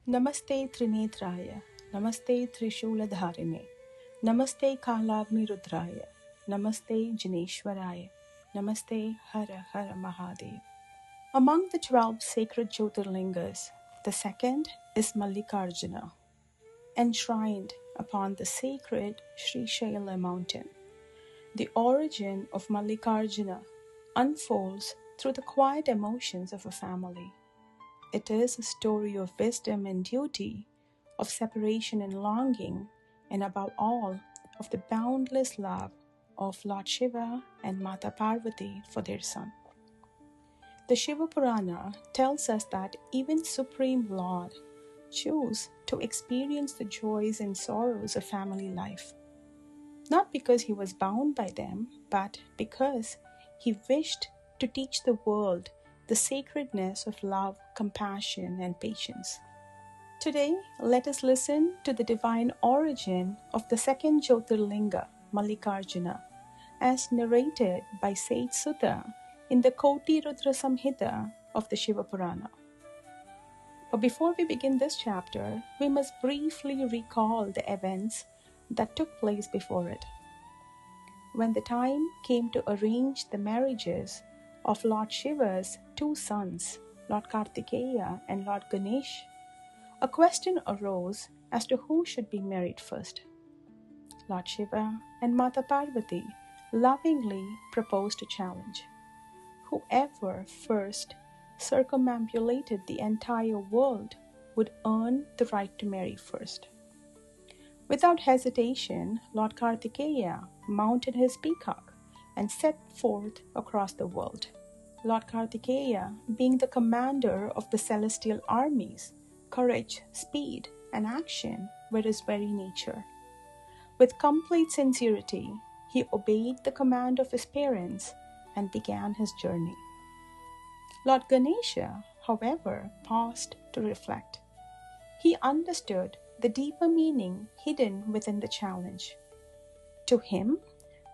Namaste Trinetraya, Namaste Trishuladharine, Namaste Kalagnirudraya, Namaste Janeshwaraya, Namaste Hara Hara Mahadev. Among the 12 sacred Jyotirliṅgas, the second is Mallikārjuna, enshrined upon the sacred Śiva Mountain. The origin of Mallikārjuna unfolds through the quiet emotions of a family. It is a story of wisdom and duty, of separation and longing, and above all, of the boundless love of Lord Śiva and Mata Pārvatī for their son. The Śiva Purāṇa tells us that even Supreme Lord chose to experience the joys and sorrows of family life, not because he was bound by them, but because he wished to teach the world the sacredness of love, compassion, and patience. Today, let us listen to the divine origin of the second Jyotirliṅga, Mallikārjuna, as narrated by Sage Sutta in the Koṭirudra Saṃhitā of the Śiva Purāṇa. But before we begin this chapter, we must briefly recall the events that took place before it. When the time came to arrange the marriages of Lord Śiva's two sons, Lord Kārttikeya and Lord Gaṇeśa, a question arose as to who should be married first. Lord Śiva and Mata Pārvatī lovingly proposed a challenge. Whoever first circumambulated the entire world would earn the right to marry first. Without hesitation, Lord Kārttikeya mounted his peacock and set forth across the world. Lord Kārttikeya, being the commander of the celestial armies, courage, speed, and action were his very nature. With complete sincerity, he obeyed the command of his parents and began his journey. Lord Gaṇeśa, however, paused to reflect. He understood the deeper meaning hidden within the challenge. To him,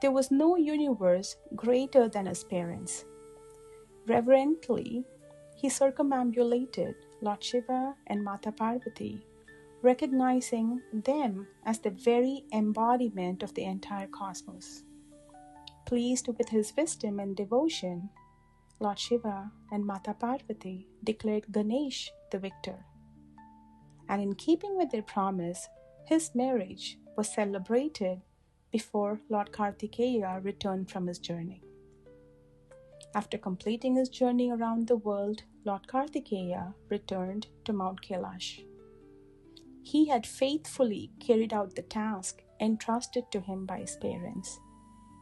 there was no universe greater than his parents. Reverently, he circumambulated Lord Śiva and Mata Pārvatī, recognizing them as the very embodiment of the entire cosmos. Pleased with his wisdom and devotion, Lord Śiva and Mata Pārvatī declared Ganesh the victor. And in keeping with their promise, his marriage was celebrated before Lord Kārttikeya returned from his journey. After completing his journey around the world, Lord Kārttikeya returned to Mount Kailāsa. He had faithfully carried out the task entrusted to him by his parents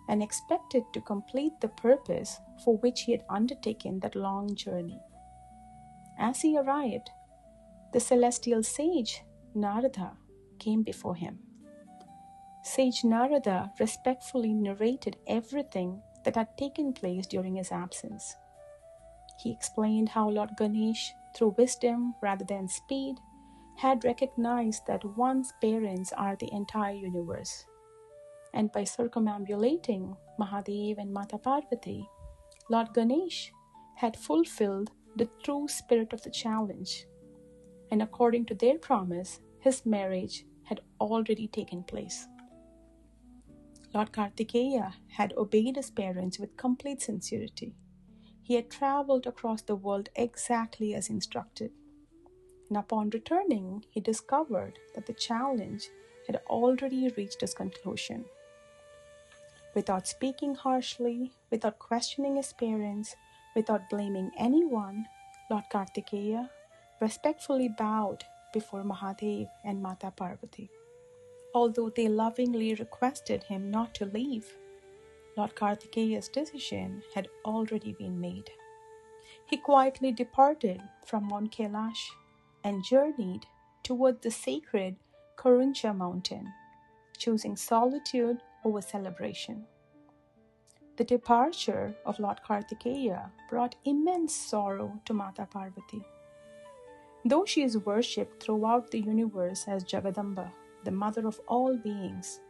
and expected to complete the purpose for which he had undertaken that long journey. As he arrived, the celestial sage Narada came before him. Sage Narada respectfully narrated everything that had taken place during his absence. He explained how Lord Ganesh, through wisdom rather than speed, had recognized that one's parents are the entire universe. And by circumambulating Mahadev and Mata Pārvatī, Lord Ganesh had fulfilled the true spirit of the challenge. And according to their promise, his marriage had already taken place. Lord Kārttikeya had obeyed his parents with complete sincerity. He had traveled across the world exactly as instructed. And upon returning, he discovered that the challenge had already reached its conclusion. Without speaking harshly, without questioning his parents, without blaming anyone, Lord Kārttikeya respectfully bowed before Mahadev and Mata Pārvatī. Although they lovingly requested him not to leave, Lord Kārttikeya's decision had already been made. He quietly departed from Mount Kailāsa and journeyed toward the sacred Krauñca Mountain, choosing solitude over celebration. The departure of Lord Kārttikeya brought immense sorrow to Mata Pārvatī. Though she is worshipped throughout the universe as Jagadamba, the mother of all beings,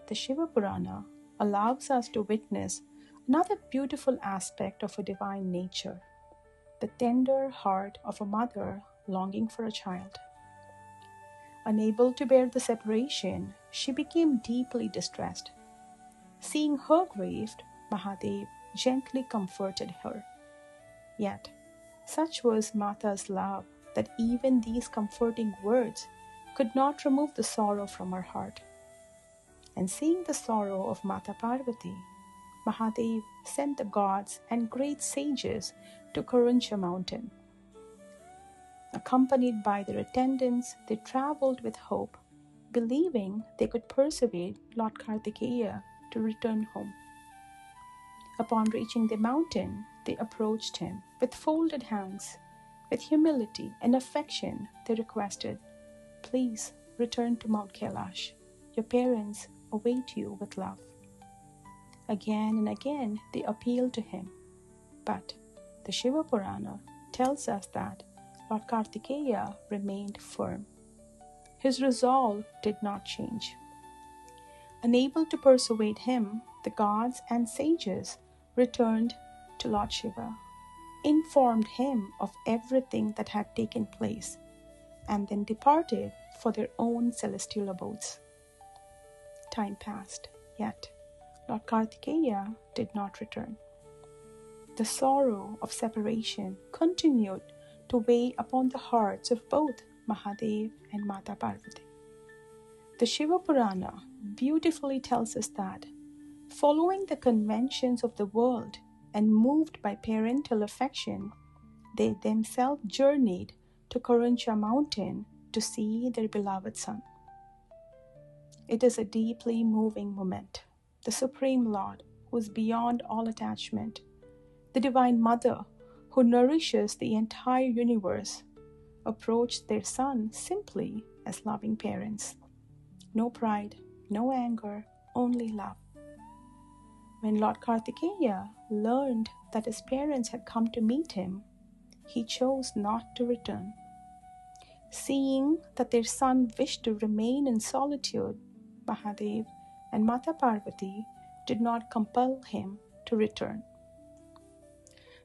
the Śiva Purāṇa allows us to witness another beautiful aspect of a divine nature, the tender heart of a mother longing for a child. Unable to bear the separation, she became deeply distressed. Seeing her grieved, Mahadev gently comforted her. Yet, such was Mata's love that even these comforting words could not remove the sorrow from her heart. And seeing the sorrow of Mata Parvati, Mahadev sent the gods and great sages to Krauñca Mountain. Accompanied by their attendants, they traveled with hope, believing they could persuade Lord Kārttikeya to return home. Upon reaching the mountain, they approached him with folded hands. With humility and affection, they requested, "Please return to Mount Kailāsa. Your parents await you with love." Again and again, they appealed to him. But the Śiva Purāṇa tells us that Lord Kārttikeya remained firm. His resolve did not change. Unable to persuade him, the gods and sages returned to Lord Śiva, informed him of everything that had taken place, and then departed for their own celestial abodes. Time passed, yet Lord Kārttikeya did not return. The sorrow of separation continued to weigh upon the hearts of both Mahadev and Mata Parvati. The Śiva Purāṇa beautifully tells us that, following the conventions of the world and moved by parental affection, they themselves journeyed to Krauñca Mountain to see their beloved son. It is a deeply moving moment. The Supreme Lord, who is beyond all attachment, the Divine Mother, who nourishes the entire universe, approached their son simply as loving parents. No pride, no anger, only love. When Lord Kārttikeya learned that his parents had come to meet him, he chose not to return. Seeing that their son wished to remain in solitude, Mahadev and Mata Parvati did not compel him to return.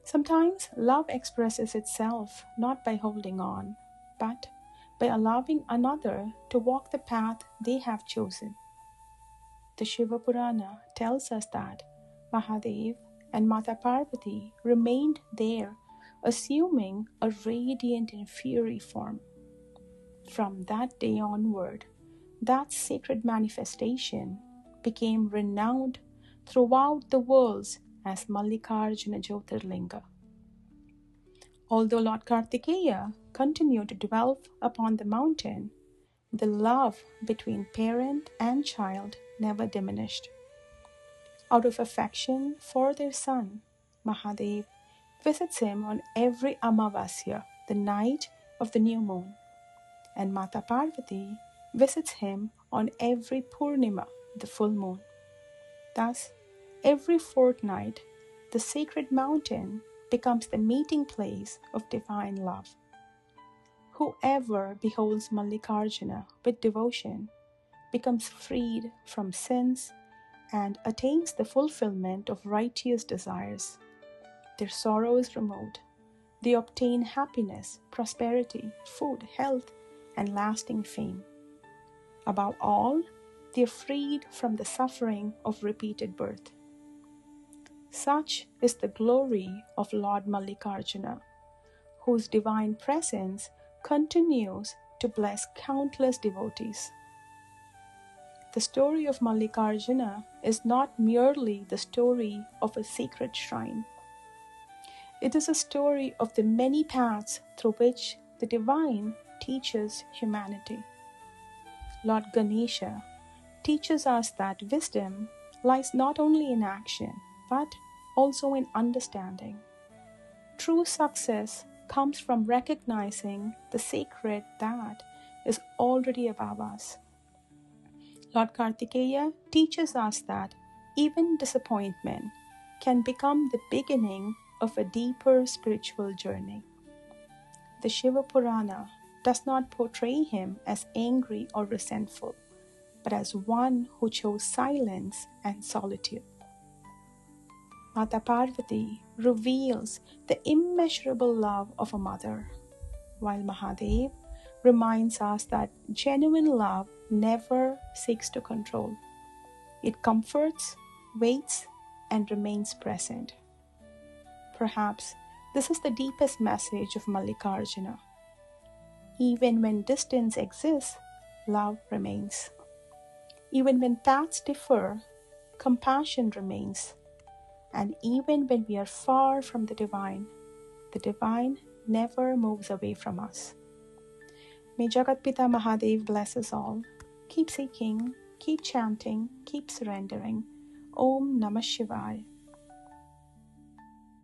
Sometimes love expresses itself not by holding on, but by allowing another to walk the path they have chosen. The Śiva Purāṇa tells us that Mahadev and Mata Parvati remained there, assuming a radiant and fiery form. From that day onward, that sacred manifestation became renowned throughout the worlds as Mallikārjuna Jyotirliṅga. Although Lord Kārttikeya continued to dwell upon the mountain, the love between parent and child never diminished. Out of affection for their son, Mahadev visits him on every Amavasya, the night of the new moon, and Mata Parvati visits him on every Purnima, the full moon. Thus, every fortnight, the sacred mountain becomes the meeting place of divine love. Whoever beholds Mallikārjuna with devotion becomes freed from sins and attains the fulfillment of righteous desires. Their sorrow is removed. They obtain happiness, prosperity, food, health, and lasting fame. Above all, they are freed from the suffering of repeated birth. Such is the glory of Lord Mallikārjuna, whose divine presence continues to bless countless devotees. The story of Mallikārjuna is not merely the story of a sacred shrine. It is a story of the many paths through which the divine teaches humanity. Lord Gaṇeśa teaches us that wisdom lies not only in action, but also in understanding. True success comes from recognizing the sacred that is already above us. Lord Kārttikeya teaches us that even disappointment can become the beginning of a deeper spiritual journey. The Śiva Purāṇa does not portray him as angry or resentful, but as one who chose silence and solitude. Mata Parvati reveals the immeasurable love of a mother, while Mahadev reminds us that genuine love never seeks to control. It comforts, waits, and remains present. Perhaps this is the deepest message of Mallikārjuna. Even when distance exists, love remains. Even when paths differ, compassion remains. And even when we are far from the divine never moves away from us. May Jagatpita Mahadev bless us all. Keep seeking, keep chanting, keep surrendering. Om Namah Shivaya.